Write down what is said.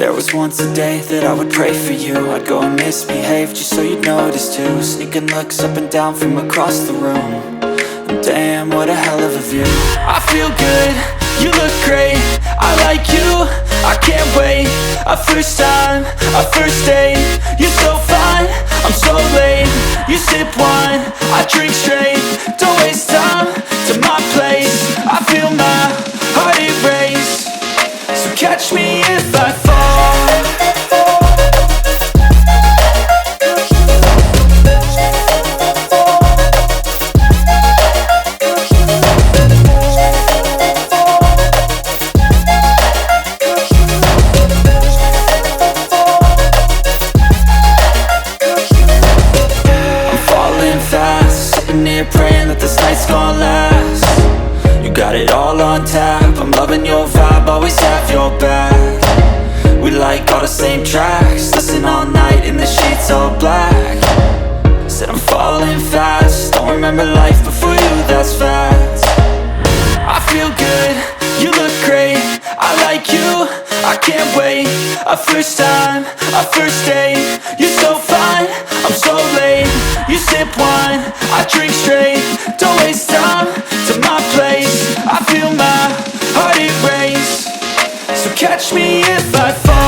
There was once a day that I would pray for you. I'd go and misbehave just so you'd notice too. Sneaking looks up and down from across the room. And damn, what a hell of a view. I feel good, you look great, I like you, I can't wait. A first time, a first date. You're so fine, I'm so late. You sip wine, I drink straight. Don't waste time to my place. I feel my heart erase. So catch me if I fall. Praying that this night's gonna last. You got it all on tap, I'm loving your vibe, always have your back. We like all the same tracks, listen all night in the sheets all black. Said I'm falling fast, don't remember life before you, that's fact. I feel good, you look great, I like you, I can't wait. A first time, a first date. You're so fine, I'm so late. You sip wine, I drink straight. Don't waste time to my place. I feel my heart erase. So catch me if I fall.